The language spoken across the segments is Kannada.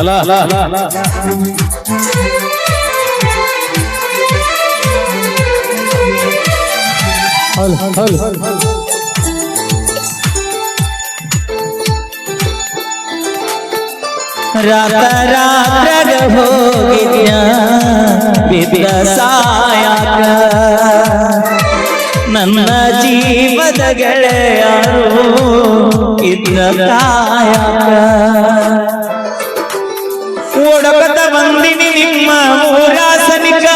ಅಲ್ಲ ರಾತ ರಾತ್ರಾಗ ಹೋಗಿದ್ಯ ಬಿದ್ದ ಸಾಯಾಕ ನನ್ನ ಜೀವದ ಗೆಳೆಯರು ಇದ್ದ ಕಾಯಕ ಓಡಕತ ಬಂದಿನಿ ನಿಮ್ಮ ಊರಾಸನಿಕ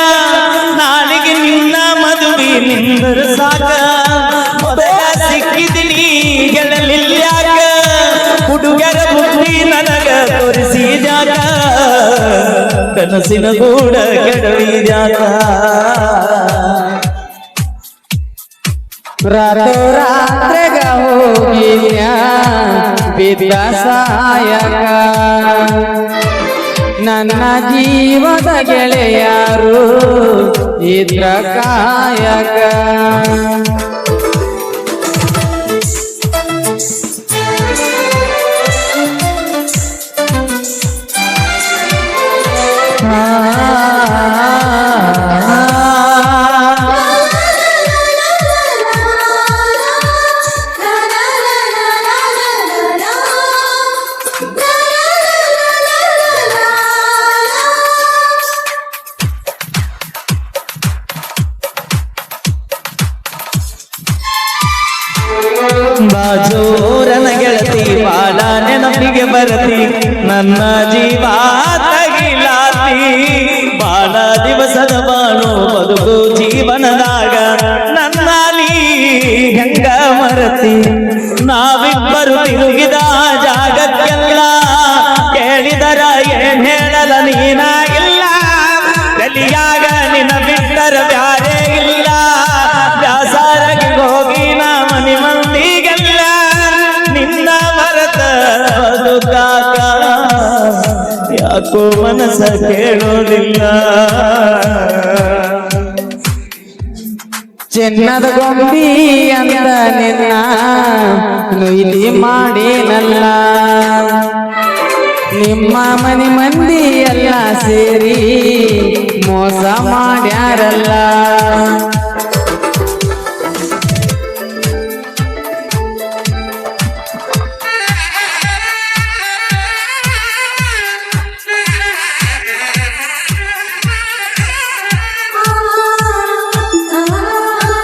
ನಾಲಿಗೆ ನಿನ್ನ ಮದುವೆ ನಿಂದರ ಸಾಕ ಮೊದಲ ಸಿಕ್ಕಿದಿನಿ ಗೆಳಲಿಲ್ಯಾಕ ಹುಡುಗರ ಬುದ್ಧಿ ನನಗ ತೋರಿಸಿದ್ಯಾಕ ಕನಸಿನ ಗೂಡ ಕೆಡವಿದ್ಯಾಕ ರಾತ್ರಾಗ ಹೋಗಿದ್ಯ ಬಿದ್ದ ಸಾಯಕ ನನ್ನ ಜೀವದ ಗೆಳೆಯರು ಇದ್ರ ಕಾಯಕ ಬಾಜೋರನ ಗೆಳತಿ ಬಾಳ ನೆನಪಿಗೆ ಬರತಿ ನನ್ನ ಜೀವ ತಗಿಲಾತಿ ಬಾಳ ದಿವಸದ ಬಾಳು ಬದುಕು ಜೀವನದಾಗ ನನ್ನ ನೀ ಹೆಂಗ ಮರತಿ ನಾವಿಬ್ಬರು ತಿರುಗಿದ ಜಾಗಕ್ಕೆಲ್ಲ ಕೇಳಿದರ ಏನ್ ಹೇಳಲ ನೀನಾಗಿಲ್ಲ ತಲಿಯಾಗ ನಿನ್ನ ಬಿಟ್ಟರ ಬ್ಯಾರೆ ಇಲ್ಲ ಬ್ಯಾಸಾರಗಿ ಹೋಗಿ ನಾ ಮನಿ ಮಂದಿಗೆಲ್ಲ ನಿನ್ನ ಮರತ ಬದುಕಾಕ ಯಾಕೋ ಮನಸ್ಸ ಕೇಳೋದಿಲ್ಲ ಚಿನ್ನದ ಗೊಂಬಿ ಅಂತ ನಿನ್ನ ನುಯ್ಲಿ ಮಾಡಿನಲ್ಲ ನಿಮ್ಮ ಮನೆ ಮಂದಿ ಎಲ್ಲ ಸೇರಿ ಮೋಸ ಮಾಡ್ಯಾರಲ್ಲ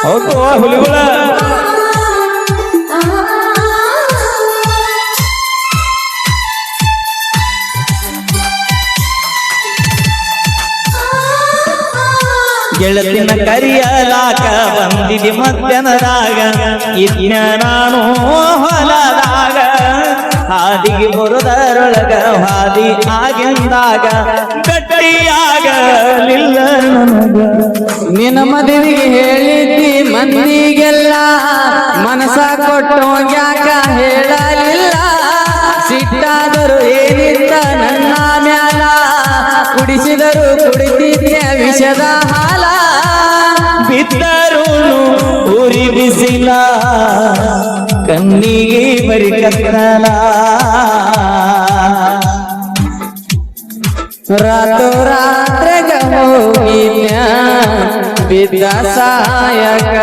ಹೌದು ಹುಲಿಗುಳ ಗೆಳತಿನ ಕರಿಯಲಾಕ ಬಂದಿದೆ ಮಧ್ಯಾಹ್ನದಾಗ ಇನ್ನ ನಾನು ಹೊಲದಾಗ ಹಾದಿಗೆ ಬರುದರೊಳಗ ಹಾದಿ ಆಗಿಂದಾಗ ಗಟ್ಟಿಯಾಗಲಿಲ್ಲ ನಿನ್ನ ಮದುವೆಗೆ ಹೇಳಿದ್ದಿ ಮಂದಿಗೆಲ್ಲ ಮನಸ ಕೊಟ್ಟು ಯಾಕ ಹೇಳಲಿಲ್ಲ ಸಿಟ್ಟಾದರು ಏನಿತ್ತ ನನ್ನ ಮ್ಯಾಲ ಕುಡಿಸಿದರು ಕುಡಿತಿದ್ಯ ವಿಷದ ಹಾಲ ಬಿದ್ದರು ಉರಿ ಬಿಸಿಲ ಕಣ್ಣಿಗೆ ಬರಿ ಕತ್ತಲ ರಾತ್ರಾಗ ಹೋಗಿದ್ಯ ಬಿದ್ದ ಸಾಯಕ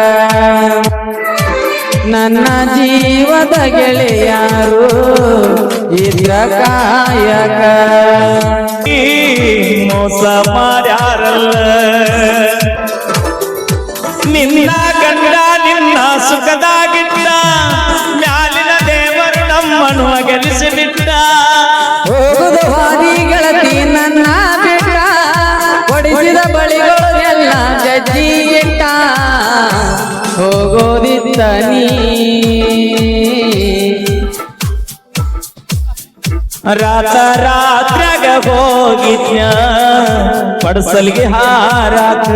ನನ್ನ ಜೀವದ ಗೆಳೆಯರು ಇದ್ರ ಕಾಯಕ ಮೋಸ ಮಾಡ್ಯಾರಲ್ಲ ನಿನ್ನ ಗಂಡ ನಿನ್ನ ಸುಖದಾಗಿಟ್ಟ ಮ್ಯಾಲಿನ ದೇವರು ನಮ್ಮನ್ನು ಗೆಲ್ಲಿಸಿಬಿಟ್ಟ ಹೋಗುದು ಹಾದಿ ಗೆಳತಿ ನನ್ನ ಬಿಟ್ಟ ಕೊಡಿಸಿದ ಬಳಿಗಳು ಎಲ್ಲ ಜಜ್ಜಿ ಇಟ್ಟ ಹೋಗೋದಿದ್ದ ನೀ ರಾತ್ರಾಗ ಹೋಗಿದ್ಯ ಪಡಸಲ್ಗೆ ಹಾರಾಕ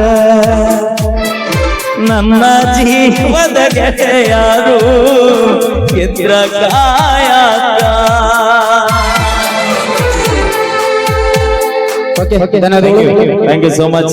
ನನ್ನ ಜೀವದ ಗೆಳೆಯರು ಎದ್ರ ಕಾಯಕ ಓಕೆ ಧನ್ಯವಾದ. Thank you so much.